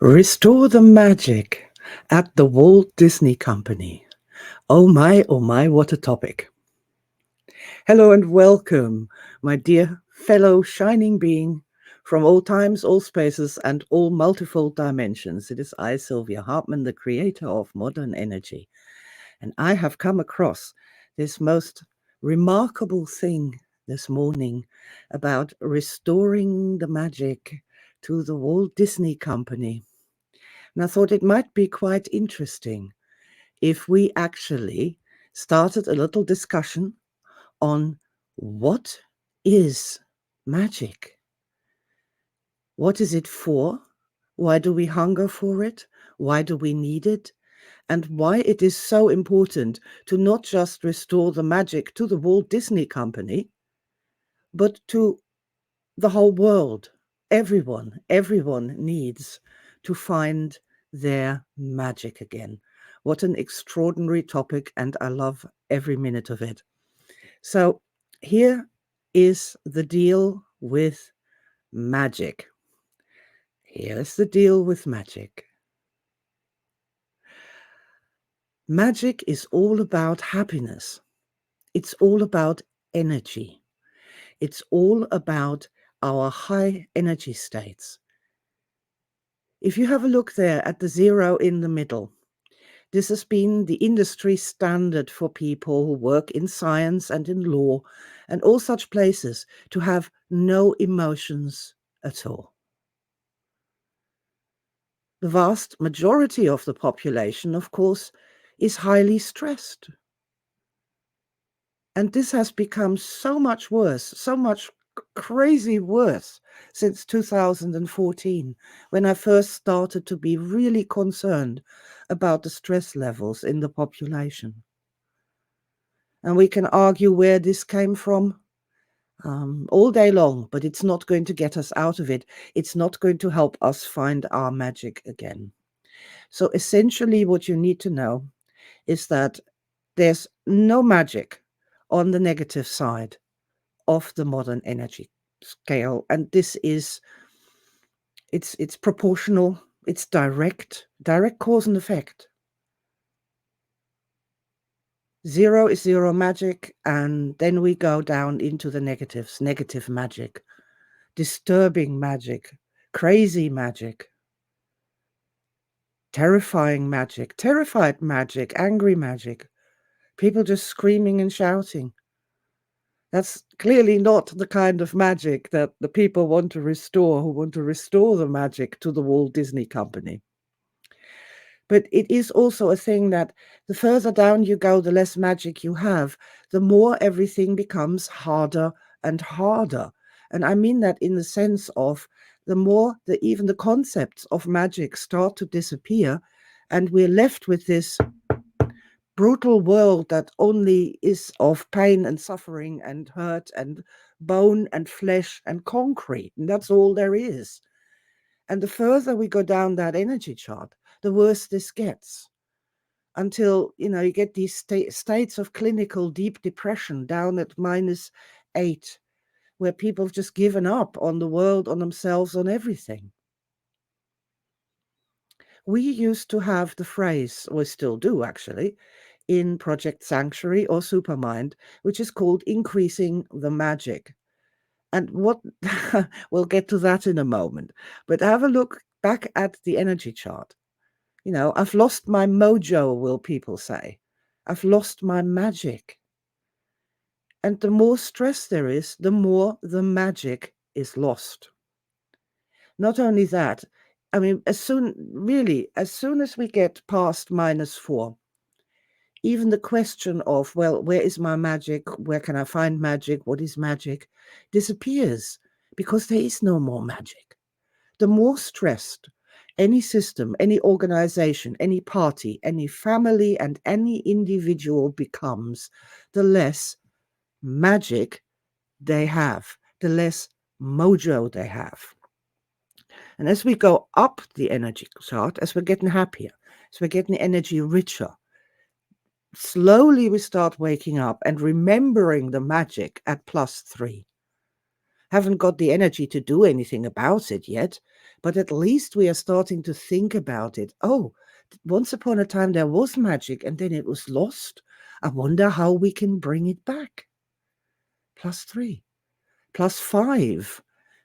Restore the magic at the Walt Disney Company. Oh my, what a topic. Hello and welcome, my dear fellow shining being from all times, all spaces, and all multifold dimensions. It is I, Sylvia Hartmann, the creator of modern energy. And I have come across this most remarkable thing this morning about restoring the magic to the Walt Disney Company. And I thought it might be quite interesting if we actually started a little discussion on what is magic? What is it for? Why do we hunger for it? Why do we need it? And why it is so important to not just restore the magic to the Walt Disney Company, but to the whole world. Everyone needs to find their magic again. What an extraordinary topic, and I love every minute of it. So, here is the deal with magic. Here's the deal with magic. Magic is all about happiness. It's all about energy. It's all about our high energy states. If you have a look there at the zero in the middle, this has been the industry standard for people who work in science and in law and all such places to have no emotions at all. The vast majority of the population, of course, is highly stressed. And this has become so much worse, so much crazy worse since 2014, when I first started to be really concerned about the stress levels in the population. And we can argue where this came from all day long, but it's not going to get us out of it. It's not going to help us find our magic again. So essentially what you need to know is that there's no magic on the negative side of the modern energy scale. And this is, it's proportional, it's direct cause and effect. Zero is zero magic, and then we go down into the negatives, negative magic, disturbing magic, crazy magic, terrifying magic, terrified magic, angry magic, people just screaming and shouting. That's clearly not the kind of magic that the people want to restore, who want to restore the magic to the Walt Disney Company. But it is also a thing that the further down you go, the less magic you have, the more everything becomes harder and harder. And I mean that in the sense of the more that even the concepts of magic start to disappear, and we're left with this brutal world that only is of pain and suffering and hurt and bone and flesh and concrete. And that's all there is. And the further we go down that energy chart, the worse this gets, until you get these states of clinical deep depression down at -8, where people have just given up on the world, on themselves, on everything. We used to have the phrase, or still do actually, in Project Sanctuary or Supermind, which is called increasing the magic. And what we'll get to that in a moment, but have a look back at the energy chart. I've lost my mojo, will people say. I've lost my magic. And the more stress there is, the more the magic is lost. Not only that, I mean, as soon as we get past -4, even the question of, well, where is my magic? Where can I find magic? What is magic? Disappears because there is no more magic. The more stressed any system, any organization, any party, any family, and any individual becomes, the less magic they have, the less mojo they have. And as we go up the energy chart, as we're getting happier, as we're getting the energy richer, slowly we start waking up and remembering the magic at +3. haven't got the energy to do anything about it yet, but at least we are starting to think about it. Oh, once upon a time there was magic and then it was lost. I wonder how we can bring it back. +3, +5.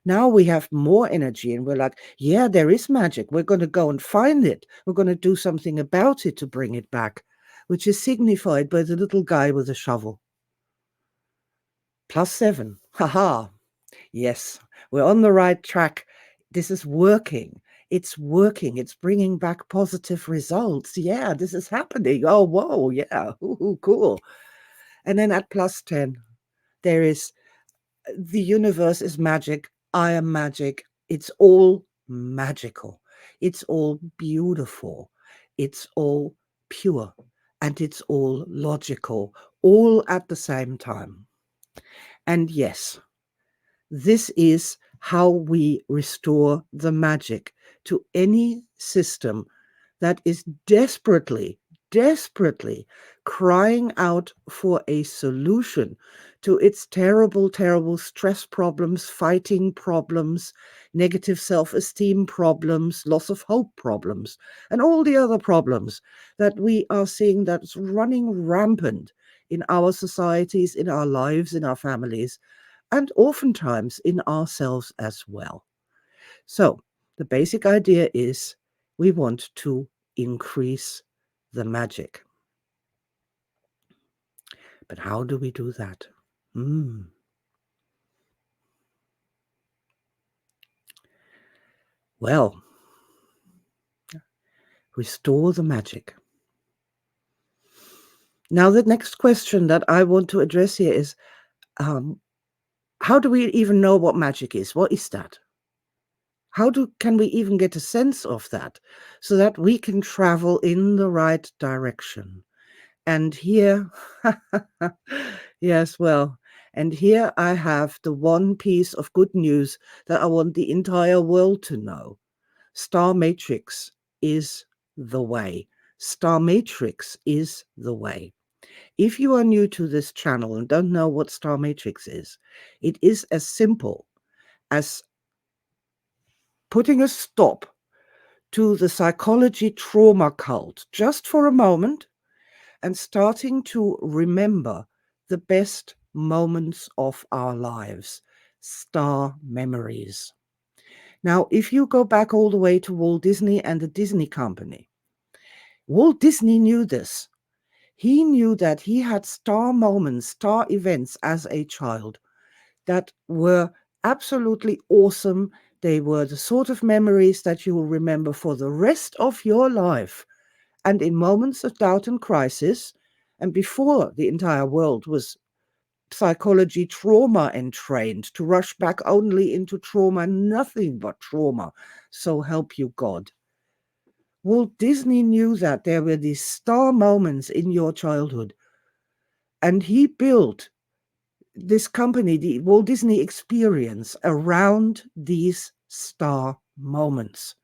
Now we have more energy and we're like, yeah, there is magic. We're going to go and find it. We're going to do something about it to bring it back, which is signified by the little guy with a shovel. +7. Haha. Yes, we're on the right track. This is working. It's working. It's bringing back positive results. Yeah, this is happening. Oh, whoa. Yeah. Ooh, cool. And then at +10, there is the universe is magic. I am magic. It's all magical. It's all beautiful. It's all pure. And it's all logical, all at the same time. And yes, this is how we restore the magic to any system that is desperately, desperately crying out for a solution to its terrible, terrible stress problems, fighting problems, negative self-esteem problems, loss of hope problems, and all the other problems that we are seeing that's running rampant in our societies, in our lives, in our families, and oftentimes in ourselves as well. So, the basic idea is we want to increase the magic. But how do we do that? Well, restore the magic. Now, the next question that I want to address here is how do we even know what magic is? What is that? Can we even get a sense of that so that we can travel in the right direction? And here, yes, well, and here I have the one piece of good news that I want the entire world to know. Star Matrix is the way. Star Matrix is the way. If you are new to this channel and don't know what Star Matrix is, it is as simple as putting a stop to the psychology trauma cult just for a moment and starting to remember the best moments of our lives, star memories. Now, if you go back all the way to Walt Disney and the Disney Company, Walt Disney knew this. He knew that he had star moments, star events as a child that were absolutely awesome. They were the sort of memories that you will remember for the rest of your life. And in moments of doubt and crisis, and before the entire world was psychology trauma entrained to rush back only into trauma, nothing but trauma, so help you God. Walt Disney knew that there were these star moments in your childhood, and he built this company, the Walt Disney Experience, around these star moments.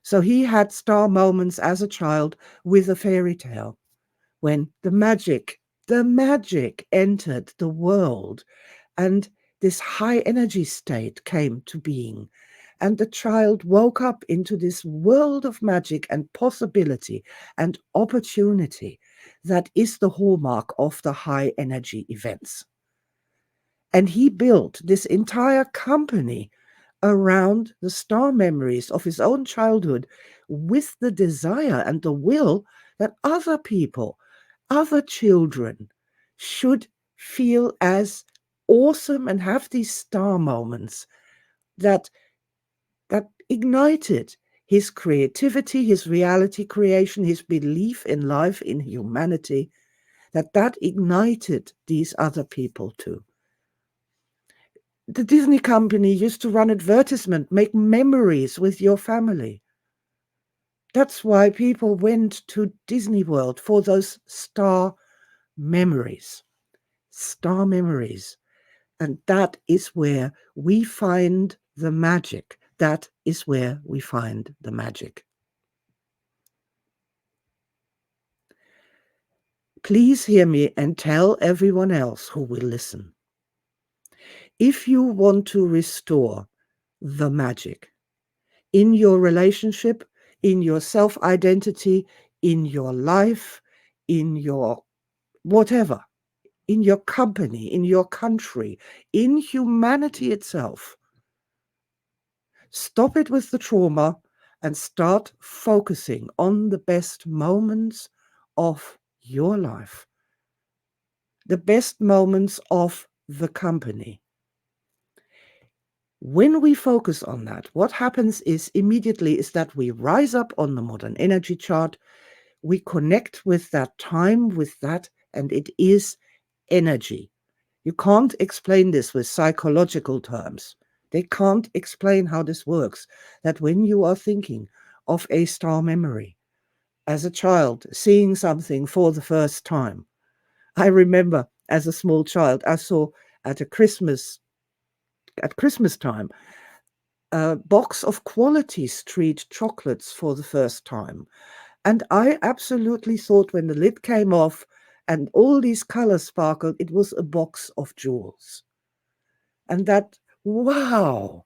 So he had star moments as a child with a fairy tale when the magic entered the world and this high energy state came to being. And the child woke up into this world of magic and possibility and opportunity that is the hallmark of the high energy events. And he built this entire company around the star memories of his own childhood with the desire and the will that other people, other children should feel as awesome and have these star moments that ignited his creativity, his reality creation, his belief in life, in humanity, that ignited these other people too. The Disney company used to run advertisement, make memories with your family. That's why people went to Disney World for those star memories. Star memories. And that is where we find the magic. That is where we find the magic. Please hear me and tell everyone else who will listen. If you want to restore the magic in your relationship, in your self identity, in your life, in your whatever, in your company, in your country, in humanity itself, stop it with the trauma and start focusing on the best moments of your life, the best moments of the company. When we focus on that, what happens is immediately is that we rise up on the modern energy chart, we connect with that time, with that, and it is energy. You can't explain this with psychological terms. They can't explain how this works. That when you are thinking of a star memory, as a child, seeing something for the first time. I remember as a small child, I saw at Christmas time, a box of Quality Street chocolates for the first time. And I absolutely thought when the lid came off and all these colors sparkled, it was a box of jewels. And that, wow,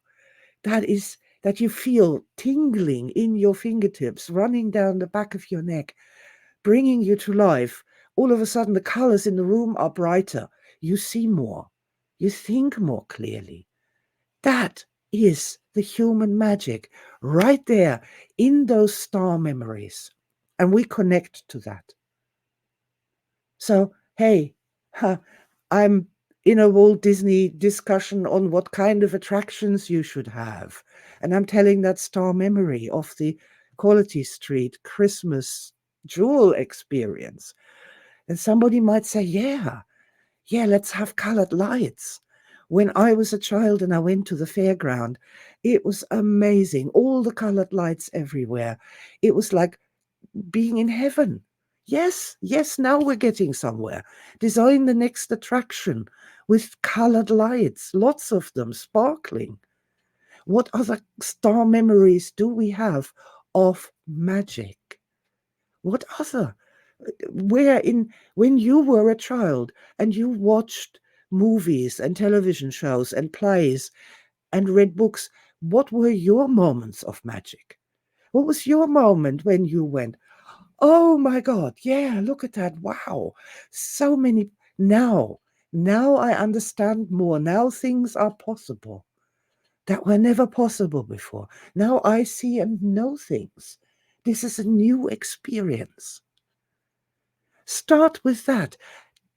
that you feel tingling in your fingertips, running down the back of your neck, bringing you to life. All of a sudden, the colors in the room are brighter. You see more. You think more clearly. That is the human magic right there in those star memories. And we connect to that. So, hey, I'm in a Walt Disney discussion on what kind of attractions you should have. And I'm telling that star memory of the Quality Street Christmas jewel experience. And somebody might say, yeah, let's have colored lights. When I was a child and I went to the fairground, it was amazing. All the colored lights everywhere. It was like being in heaven. Yes, now we're getting somewhere. Design the next attraction with colored lights, lots of them sparkling. What other star memories do we have of magic? What other? Where in when you were a child and you watched movies and television shows and plays and read books, what were your moments of magic? What was your moment when you went, oh my God, yeah, look at that. Wow. So many now I understand more. Now things are possible that were never possible before. Now I see and know things. This is a new experience. Start with that.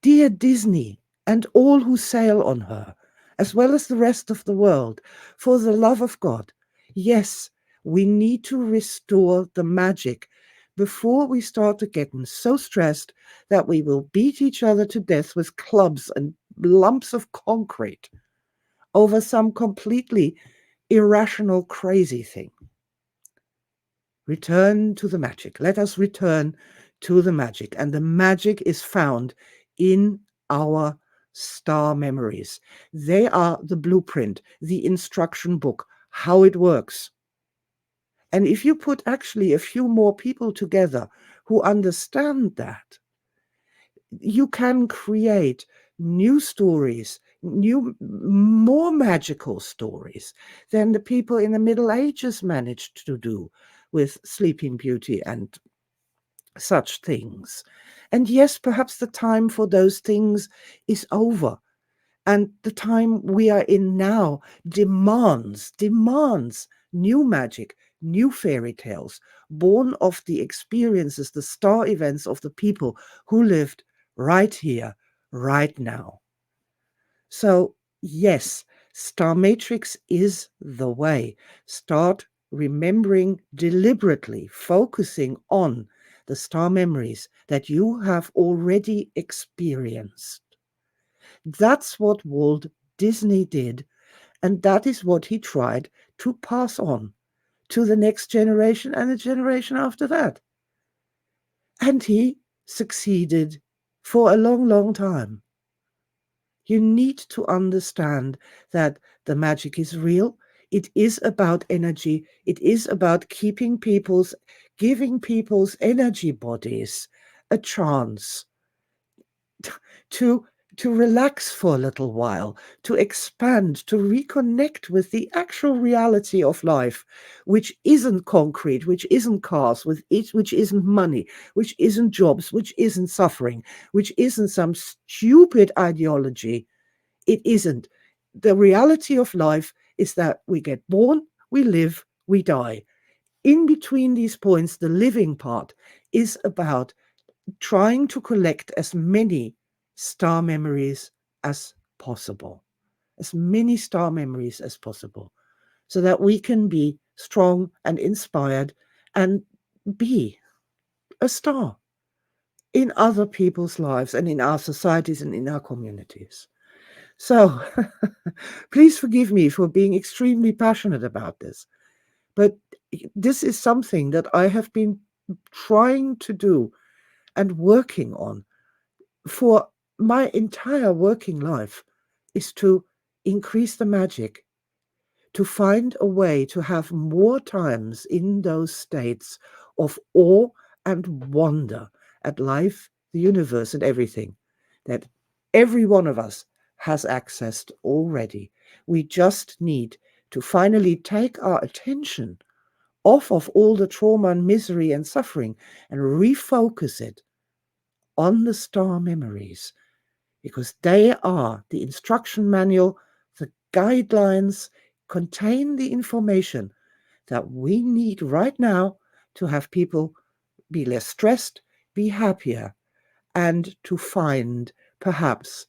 Dear Disney and all who sail on her, as well as the rest of the world, for the love of God, yes, we need to restore the magic before we start to get so stressed that we will beat each other to death with clubs and lumps of concrete over some completely irrational, crazy thing. Return to the magic. Let us return to the magic. And the magic is found in our star memories. They are the blueprint, the instruction book, how it works. And if you put actually a few more people together who understand that, you can create new stories, more magical stories than the people in the Middle Ages managed to do with Sleeping Beauty and such things. And yes, perhaps the time for those things is over. And the time we are in now demands new magic, new fairy tales, born of the experiences, the star events of the people who lived right here, right now. So, yes, Star Matrix is the way. Start remembering deliberately, focusing on the star memories that you have already experienced. That's what Walt Disney did, and that is what he tried to pass on to the next generation and the generation after that. And he succeeded for a long, long time. You need to understand that the magic is real. It is about energy. It is about giving people's energy bodies a chance to to relax for a little while, to expand, to reconnect with the actual reality of life, which isn't concrete, which isn't cars, which isn't money, which isn't jobs, which isn't suffering, which isn't some stupid ideology. It isn't. The reality of life is that we get born, we live, we die. In between these points, the living part is about trying to collect as many star memories as possible, as many star memories as possible, so that we can be strong and inspired and be a star in other people's lives and in our societies and in our communities. So please forgive me for being extremely passionate about this, but this is something that I have been trying to do and working on for my entire working life, is to increase the magic, to find a way to have more times in those states of awe and wonder at life, the universe, and everything that every one of us has accessed already. We just need to finally take our attention off of all the trauma and misery and suffering and refocus it on the star memories, because they are the instruction manual, the guidelines contain the information that we need right now to have people be less stressed, be happier, and to find perhaps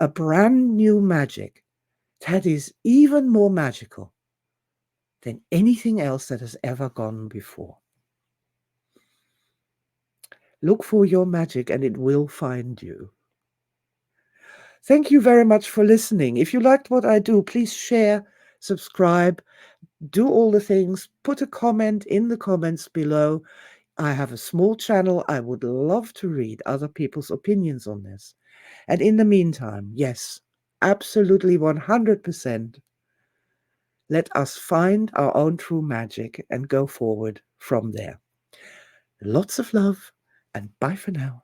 a brand new magic that is even more magical than anything else that has ever gone before. Look for your magic and it will find you. Thank you very much for listening. If you liked what I do, please share, subscribe, do all the things, put a comment in the comments below. I have a small channel. I would love to read other people's opinions on this. And in the meantime, yes, absolutely 100%, let us find our own true magic and go forward from there. Lots of love and bye for now.